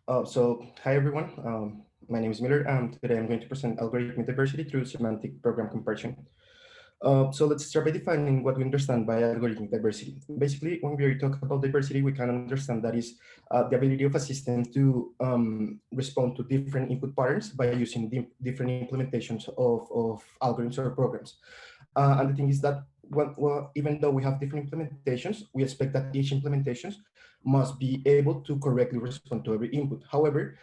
Hi everyone. My name is Miller, and today I'm going to present algorithmic diversity through semantic program comparison. So let's start by defining what we understand by algorithmic diversity. Basically, when we talk about diversity, we can understand that is the ability of a system to respond to different input patterns by using different implementations of algorithms or programs. And the thing is that even though we have different implementations, we expect that each implementation must be able to correctly respond to every input. However,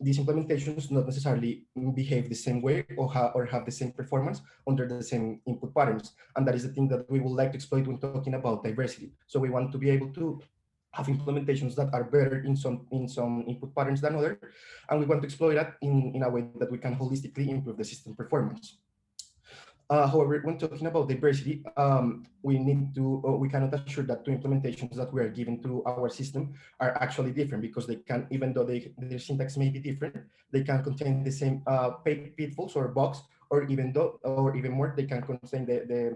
these implementations not necessarily behave the same way or have the same performance under the same input patterns. And that is the thing that we would like to exploit when talking about diversity. So we want to be able to have implementations that are better in some input patterns than other, and we want to exploit that in a way that we can holistically improve the system performance. However, when talking about diversity, we cannot assure that two implementations that we are giving to our system are actually different, because they can, even though their syntax may be different, they can contain the same pitfalls or bugs, or even more, they can contain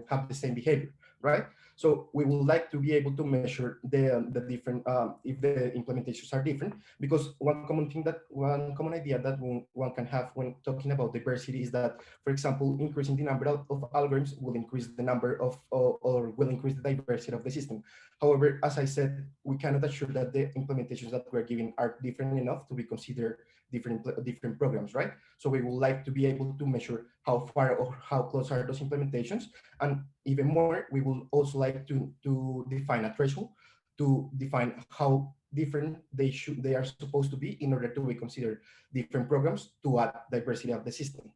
have the same behavior, right? So we would like to be able to measure the different if the implementations are different, because one common idea that one can have when talking about diversity is that, for example, increasing the number of algorithms will increase the number of or will increase the diversity of the system. However, as I said, we cannot assure that the implementations that we're giving are different enough to be considered different programs, right? So we would like to be able to measure how far or how close are those implementations, and even more, we will also like to define a threshold to define how different they are supposed to be in order to be considered different programs to add diversity of the system.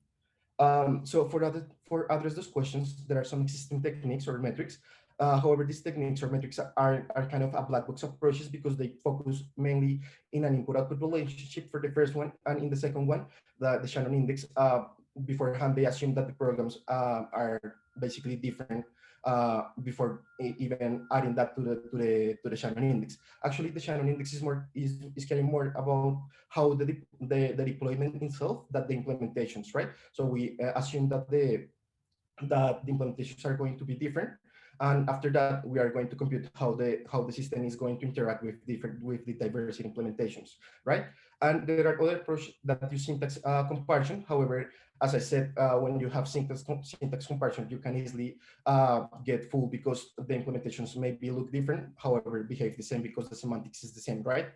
For address those questions, there are some existing techniques or metrics. However, these techniques or metrics are kind of a black box approaches, because they focus mainly in an input-output relationship for the first one, and in the second one, the Shannon index. Beforehand, they assume that the programs are basically different before even adding that to the Shannon index. Actually, the Shannon index is caring more about how the deployment itself that the implementations, right? So we assume that the implementations are going to be different, and after that we are going to compute how the system is going to interact with the diversity implementations, right? And there are other approaches that use syntax comparison. However, as I said, when you have syntax comparison, you can easily get fooled, because the implementations maybe look different, however behave the same, because the semantics is the same, right?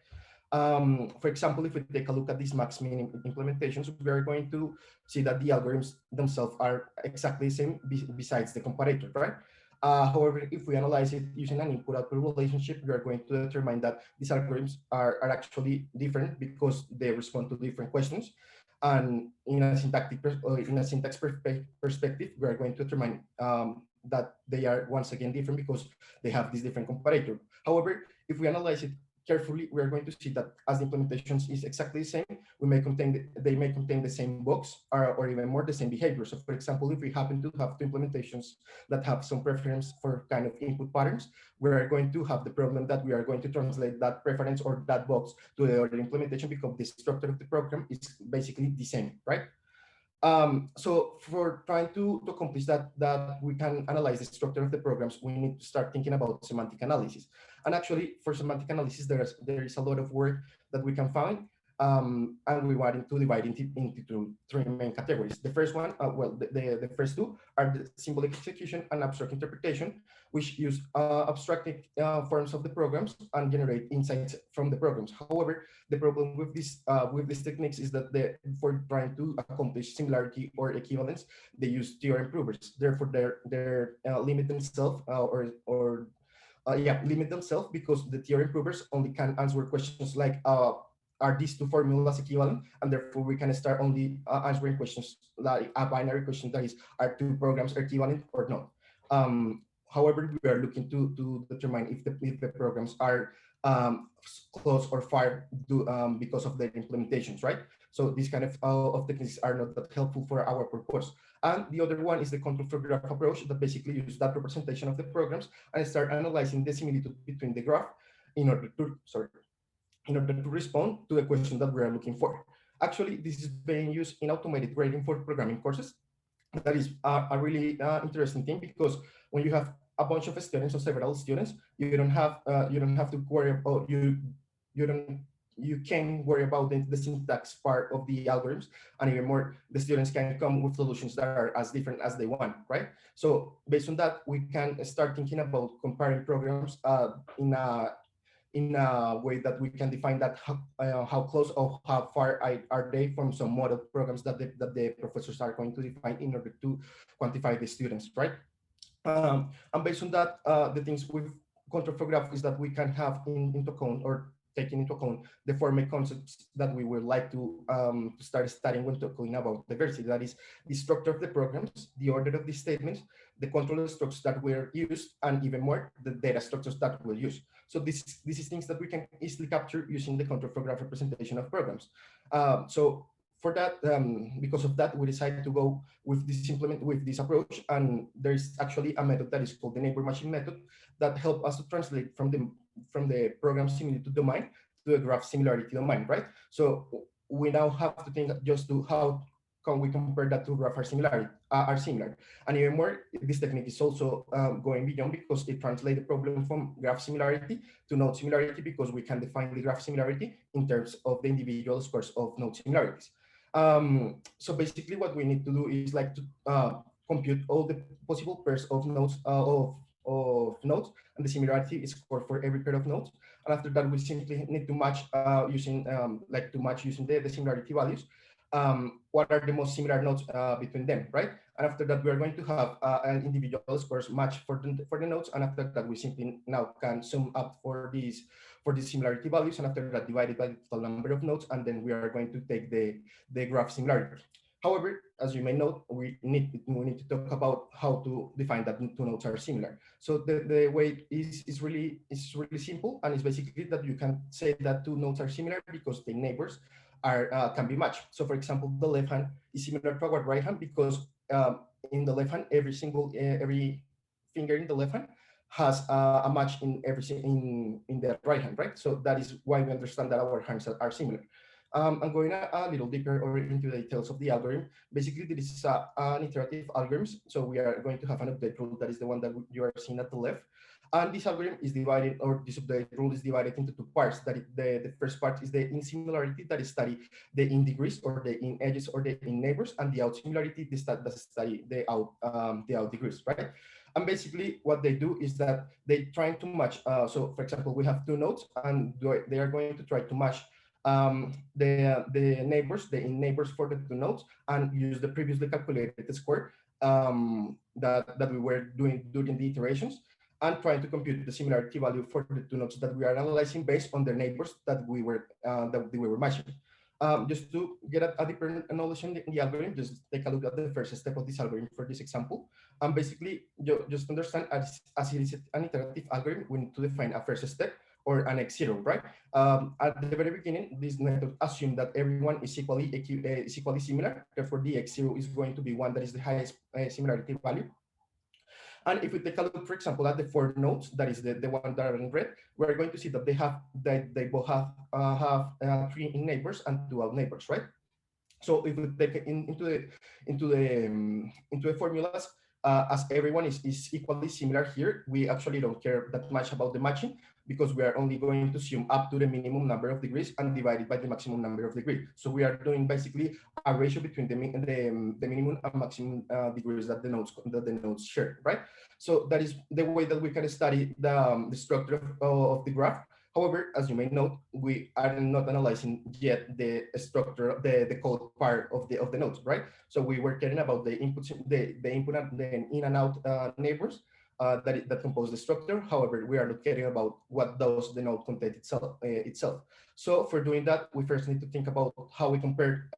For example, if we take a look at these max min implementations, we are going to see that the algorithms themselves are exactly the same besides the comparator, right? However, if we analyze it using an input-output relationship, we are going to determine that these algorithms are actually different, because they respond to different questions. And in a syntax perspective, we are going to determine that they are once again different, because they have this different comparator. However, if we analyze it carefully, we are going to see that as the implementations is exactly the same, they may contain the same bugs, or even more the same behavior. So for example, if we happen to have two implementations that have some preference for kind of input patterns, we are going to have the problem that we are going to translate that preference or that bugs to the other implementation, because the structure of the program is basically the same, right? So for trying to accomplish that we can analyze the structure of the programs, we need to start thinking about semantic analysis. And actually, for semantic analysis, there is a lot of work that we can find, and we wanted to divide into three main categories. The first one, the first two are the symbolic execution and abstract interpretation, which use abstracted forms of the programs and generate insights from the programs. However, the problem with these techniques is that for trying to accomplish similarity or equivalence, they use theorem provers. Therefore, they're limit themselves limit themselves, because the theorem provers only can answer questions like are these two formulas equivalent, and therefore we can start only answering questions like a binary question, that is, are two programs equivalent or not. However, we are looking to determine if the programs are close or far because of their implementations, right? So these kind of techniques are not that helpful for our purpose. And the other one is the control flow graph approach, that basically uses that representation of the programs and start analyzing the similitude between the graph in order to respond to the question that we are looking for. Actually, this is being used in automated grading for programming courses. That is a really interesting thing, because when you have a bunch of students or several students, you don't have to worry about you don't you can worry about the syntax part of the algorithms, and even more, the students can come with solutions that are as different as they want, right? So based on that, we can start thinking about comparing programs in a way that we can define that how close or how far are they from some model programs that the professors are going to define in order to quantify the students, right? And based on that, the things with control for graph is that we can have into account or taking into account the four main concepts that we would like to start studying when talking about diversity. That is the structure of the programs, the order of the statements, the control structures that were used, and even more, the data structures that we'll use. So this is things that we can easily capture using the control for graph representation of programs. So for that, because of that, we decided to go with this approach, and there's actually a method that is called the neighbor machine method that help us to translate from the program similitude domain to the graph similarity domain, right? So we now have to think just to how can we compare that to graph are similar, and even more, this technique is also going beyond because it translates the problem from graph similarity to node similarity, because we can define the graph similarity in terms of the individual scores of node similarities. So basically what we need to do is like to compute all the possible pairs of nodes of nodes, and the similarity is scored for every pair of nodes. And after that, we simply need to match using the similarity values. What are the most similar nodes between them, right? And after that, we are going to have an individual scores match for the nodes, and after that, we simply now can sum up for these similarity values, and after that, divide it by the total number of nodes, and then we are going to take the graph similarity. However, as you may note, we need to talk about how to define that two nodes are similar. So the way is really simple, and it's basically that you can say that two nodes are similar because the neighbors can be matched. So for example, the left hand is similar to our right hand because in the left hand, every finger in the left hand has a match in in the right hand, right? So that is why we understand that our hands are similar. I'm going a little deeper or into the details of the algorithm. Basically, this is an iterative algorithm. So we are going to have an update rule that is the one that you are seeing at the left. And this algorithm is divided, or this update rule is divided into two parts. The first part is the in similarity that is study the in degrees or the in edges or the in neighbors, and the out similarity that study the out degrees, right? And basically what they do is that they try to match. So for example, we have two nodes, and they are going to try to match the neighbors, the in neighbors for the two nodes, and use the previously calculated square that we were doing during the iterations, and trying to compute the similarity value for the two nodes that we are analyzing based on their neighbors that we were matching. Just to get a deeper knowledge in the algorithm, just take a look at the first step of this algorithm for this example. Basically, just understand as it is an iterative algorithm, we need to define a first step or an x0, right? At the very beginning, this method assumes that everyone is equally similar. Therefore, the x0 is going to be one that is the highest similarity value. And if we take a look, for example, at the four nodes, that is the one that are in red, we're going to see that they both have three in neighbors and two out neighbors, right? So if we take it into the formulas, as everyone is equally similar here, we actually don't care that much about the matching, because we are only going to assume up to the minimum number of degrees and divide it by the maximum number of degrees. So we are doing basically a ratio between the minimum and maximum degrees that the nodes share, right? So that is the way that we can study the structure of the graph. However, as you may note, we are not analyzing yet the structure, the code part of the nodes, right? So we were caring about the inputs, the input and the in and out neighbors that compose the structure. However, we are not caring about what does the node contain itself. So for doing that, we first need to think about how we compare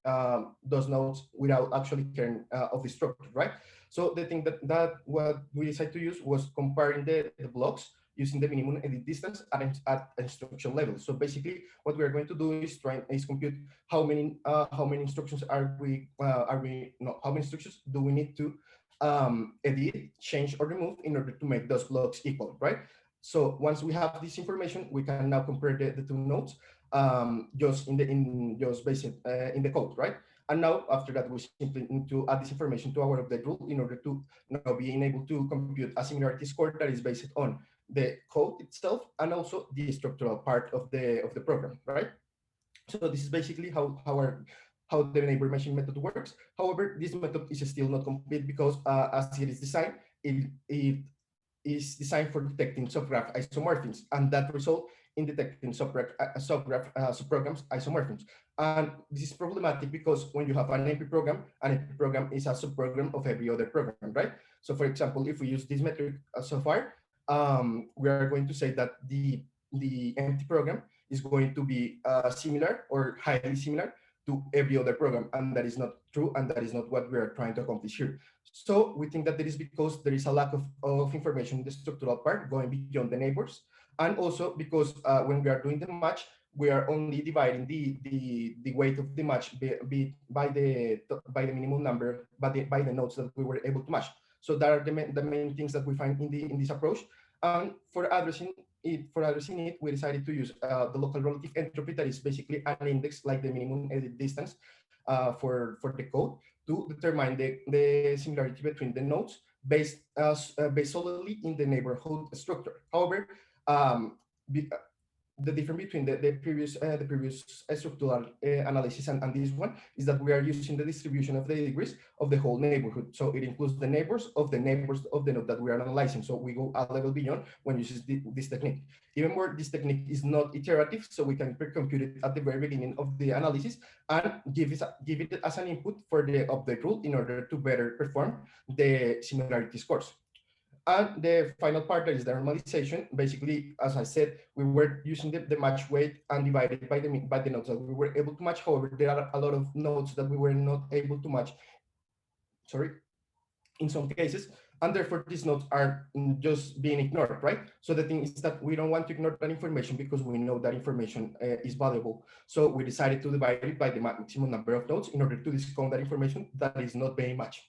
those nodes without actually caring of the structure, right? So the thing that what we decided to use was comparing the blocks using the minimum edit distance at instruction level. So basically, what we are going to do is compute how many instructions how many instructions do we need to edit, change, or remove in order to make those blocks equal, right? So once we have this information, we can now compare the two nodes just based in the code, right? And now, after that, we simply need to add this information to our update rule in order to now being able to compute a similarity score that is based on the code itself and also the structural part of the program, right? So this is basically how the neighbor matching method works. However, this method is still not complete because as it is designed, it is designed for detecting subgraph isomorphisms, and that result in detecting subprograms isomorphisms. And this is problematic because when you have an NP program, an NP program is a subprogram of every other program, right? So for example, if we use this metric so far, we are going to say that the empty program is going to be similar or highly similar to every other program, and that is not true, and that is not what we are trying to accomplish here. So we think that it is because there is a lack of information in the structural part going beyond the neighbors, and also because when we are doing the match, we are only dividing the weight of the match by the minimum number by the nodes that we were able to match. So that are the main things that we find in this approach. And for addressing it, we decided to use the local relative entropy, that is basically an index like the minimum edit distance for the code, to determine the similarity between the nodes based solely in the neighborhood structure. However, um, the difference between the previous structural analysis and this one is that we are using the distribution of the degrees of the whole neighborhood. So it includes the neighbors of the node that we are analyzing. So we go a level beyond when you use this technique. Even more, this technique is not iterative, so we can pre-compute it at the very beginning of the analysis and give it as an input for the update rule in order to better perform the similarity scores. And the final part, that is the normalization. Basically, as I said, we were using the match weight and divided by the nodes that we were able to match. However, there are a lot of nodes that we were not able to match, sorry, in some cases, and therefore these nodes are just being ignored, right? So the thing is that we don't want to ignore that information because we know that information is valuable. So we decided to divide it by the maximum number of nodes in order to discount that information that is not very much.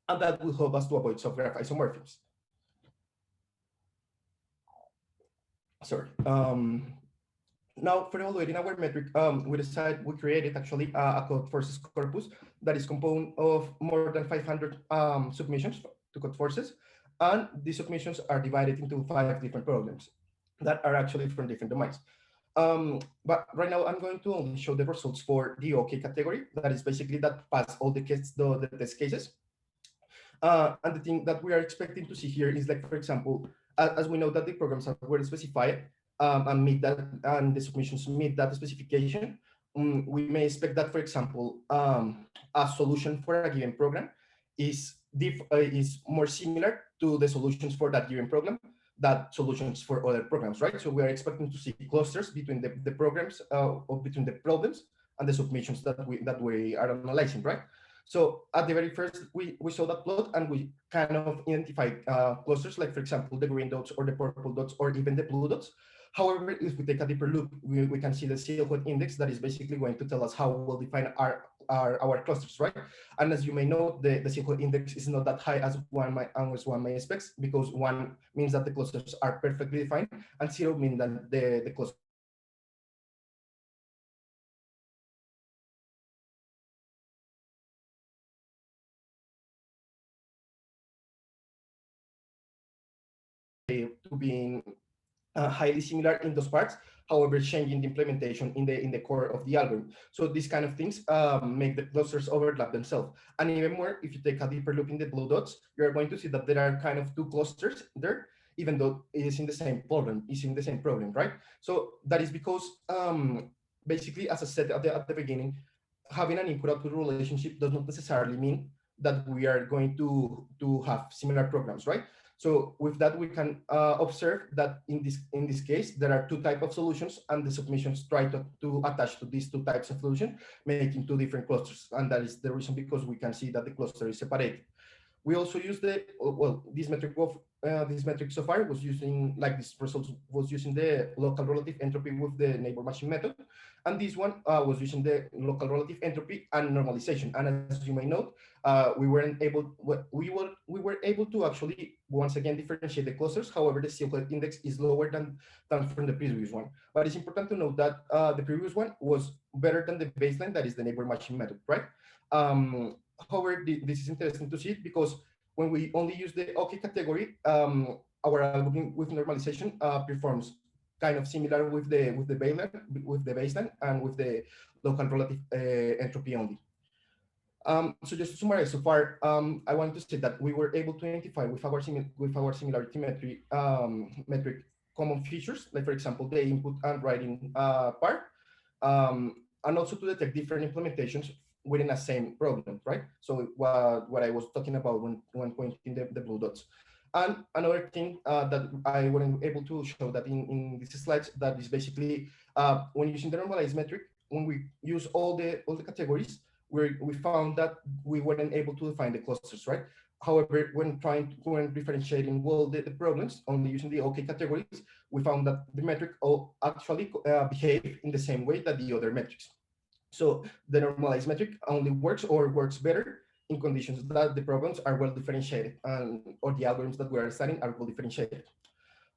And that will help us to avoid subgraph isomorphisms. Sorry. Now, for evaluating our metric, we created actually a code forces corpus that is composed of more than 500 submissions to code forces, and these submissions are divided into 5 different problems that are actually from different domains. But right now, I'm going to only show the results for the OK category. That is basically that pass all the test cases. And the thing that we are expecting to see here is, like, for example, as we know that the programs are well specified and meet that, and the submissions meet that specification, we may expect that, for example, a solution for a given program is more similar to the solutions for that given program that solutions for other programs, right? So we are expecting to see clusters between the programs or between the problems and the submissions that we are analyzing, right? So at the very first, we saw that plot and we kind of identified clusters, like, for example, the green dots or the purple dots or even the blue dots. However, if we take a deeper look, we can see the silhouette index that is basically going to tell us how we'll define our clusters, right? And as you may know, the silhouette index is not that high as one may expect, because 1 means that the clusters are perfectly defined, and 0 means that the clusters to being highly similar in those parts, however changing the implementation in the core of the algorithm. So these kind of things make the clusters overlap themselves. And even more, if you take a deeper look in the blue dots, you're going to see that there are kind of 2 clusters there, even though it is in the same problem, right? So that is because basically, as I said at the beginning, having an input-output relationship does not necessarily mean that we are going to have similar programs, right? So with that, we can observe that in this case, there are 2 types of solutions, and the submissions try to attach to these 2 types of solution, making 2 different clusters. And that is the reason, because we can see that the cluster is separated. We also use this metric so far was using, like, this result was using the local relative entropy with the neighbor matching method, and this one was using the local relative entropy and normalization. And as you may note, we were able to actually once again differentiate the clusters. However, the silhouette index is lower than from the previous one. But it's important to note that the previous one was better than the baseline, that is the neighbor matching method, right? However, this is interesting to see it, because when we only use the OK category, our algorithm with normalization performs kind of similar with the baseline and with the local relative entropy only. So just to summarize so far, I wanted to say that we were able to identify with our similarity metric common features, like for example the input and writing part, and also to detect different implementations within a same problem, right? So what I was talking about when pointing the blue dots. And another thing that I wasn't able to show that in these slides, that is basically when using the normalized metric, when we use all the categories, we found that we weren't able to define the clusters, right? However, when differentiating well the problems only using the OK categories, we found that the metric all actually behave in the same way that the other metrics. So the normalized metric only works or works better in conditions that the problems are well differentiated or the algorithms that we are studying are well differentiated.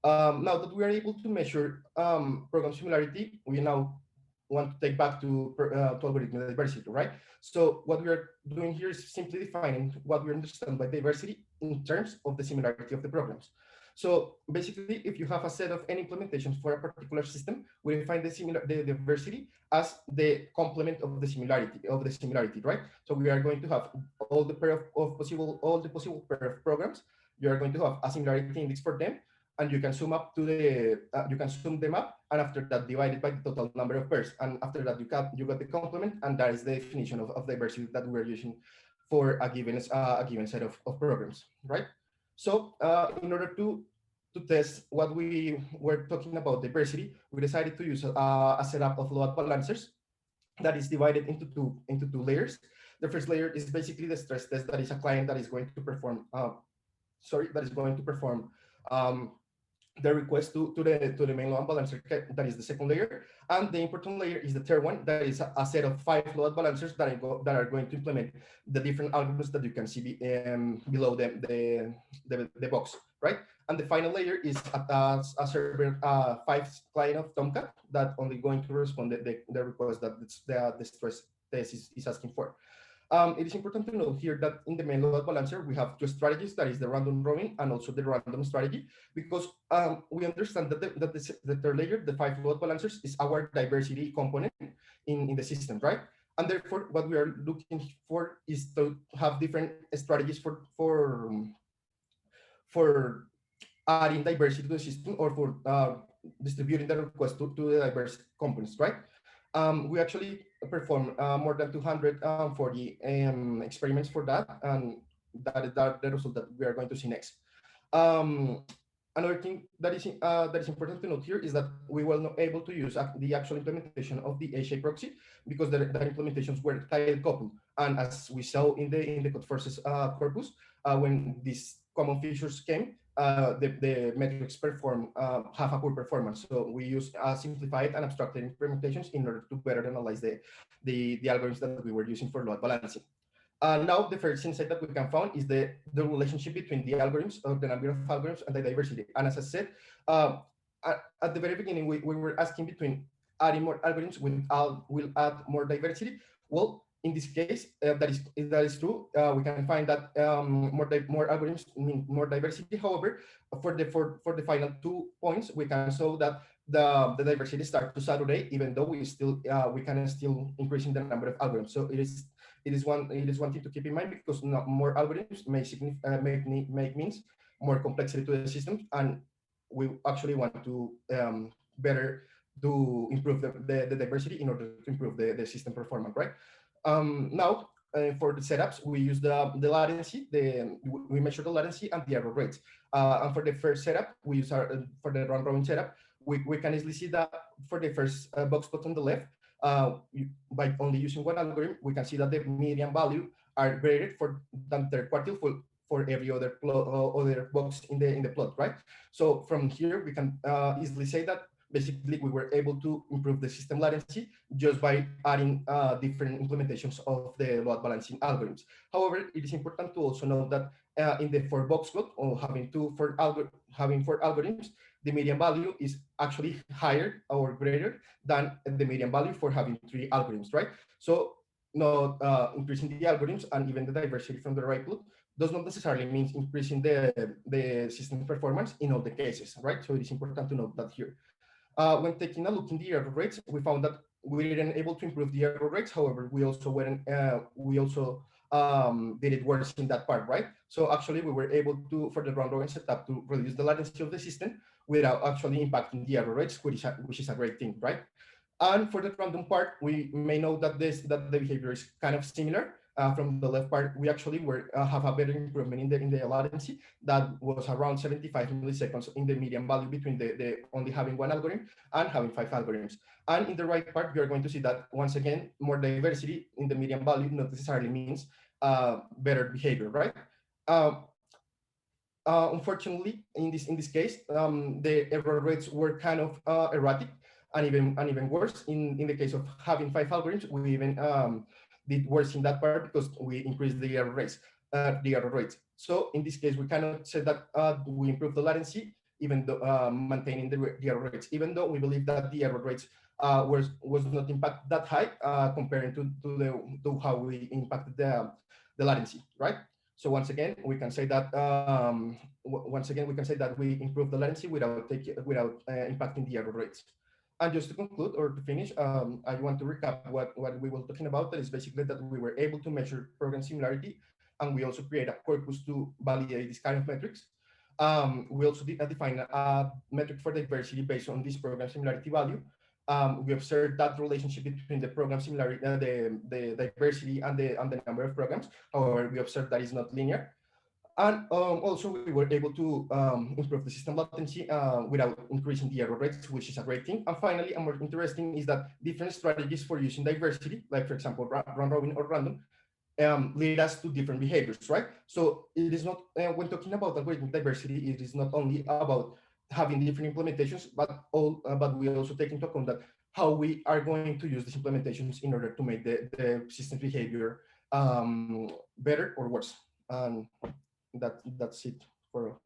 Now that we are able to measure program similarity, we now want to take back to algorithmic diversity, right? So what we are doing here is simply defining what we understand by diversity in terms of the similarity of the programs. So basically, if you have a set of n implementations for a particular system, we define the diversity as the complement of the similarity, right? So we are going to have all the possible pair of programs. You are going to have a similarity index for them, and you can you can sum them up, and after that divide it by the total number of pairs, and after that you got the complement, and that is the definition of diversity that we're using for a given set of programs, right? So in order to test what we were talking about diversity, we decided to use a setup of load balancers that is divided into two layers. The first layer is basically the stress test, that is a client that is going to perform um, the request to the main load balancer, that is the second layer. And the important layer is the third one, that is a set of 5 load balancers that are going to implement the different algorithms that you can see below the box, right? And the final layer is a server 5 client of Tomcat that only going to respond the request that the stress test is asking for. It is important to note here that in the main load balancer, we have two strategies, that is the random robin and also the random strategy, because we understand that the third layer, the 5 load balancers, is our diversity component in the system, right? And therefore, what we are looking for is to have different strategies for adding diversity to the system, or for distributing the request to the diverse components, right? We actually performed more than 240 experiments for that, and that is the result that we are going to see next. Um, Another thing that is important to note here is that we were not able to use the actual implementation of the HA proxy, because the implementations were tightly coupled. And as we saw in the code forces corpus, when these common features came, the metrics have a poor performance. So we use simplified and abstracted implementations in order to better analyze the algorithms that we were using for load balancing. Now, the first insight that we can find is the relationship between the algorithms, or the number of algorithms, and the diversity. And as I said, at the very beginning, we were asking between adding more algorithms will add more diversity. Well, in this case, that is true. We can find that more algorithms mean more diversity. However, for the final 2 points, we can show that the diversity starts to saturate, even though we can still increasing the number of algorithms. So it is one thing to keep in mind, because more algorithms make means more complexity to the system, and we actually want to better to improve the diversity in order to improve the system performance, right? Now, for the setups, we use the latency, we measure the latency and the error rates. And for the first setup, we use for the round robin setup, we can easily see that for the first box plot on the left, by only using one algorithm, we can see that the median value are graded than the quartile for every other other box in the plot, right? So from here, we can easily say that basically we were able to improve the system latency just by adding different implementations of the load balancing algorithms. However, it is important to also know that in the 4-box plot, or having four algorithms, the median value is actually higher or greater than the median value for having 3 algorithms, right? So not increasing the algorithms and even the diversity from the right plot does not necessarily mean increasing the system performance in all the cases, right? So it is important to note that here. When taking a look in the error rates, we found that we didn't able to improve the error rates. However, we also did it worse in that part, right? So actually, we were able to, for the round robin setup, to reduce the latency of the system without actually impacting the error rates, which is a great thing, right? And for the random part, we may know that that the behavior is kind of similar. From the left part, we actually have a better improvement in the latency that was around 75 milliseconds in the median value between the only having one algorithm and having five algorithms. And in the right part, we are going to see that once again, more diversity in the median value not necessarily means better behavior, right? Uh, Unfortunately, in this case, the error rates were kind of erratic and even worse. In the case of having five algorithms, we even did worse in that part because we increased the error rates. So in this case, we cannot say that we improved the latency, even though maintaining the error rates, even though we believe that the error rates was not impact that high comparing to how we impacted the latency, right? So once again, we can say that we improve the latency without impacting the error rates. And just to conclude or to finish, I want to recap what we were talking about. That is basically that we were able to measure program similarity, and we also create a corpus to validate this kind of metrics. We also define a metric for diversity based on this program similarity value. We observed that relationship between the program similarity, the diversity and the number of programs. However, we observed that is not linear. And also, we were able to improve the system latency without increasing the error rates, which is a great thing. And finally, and more interesting is that different strategies for using diversity, like for example, round robin or random, lead us to different behaviors, right? So it is not, when talking about algorithmic diversity, it is not only about having different implementations, but we also take into account that how we are going to use these implementations in order to make the system's behavior better or worse. And that's it for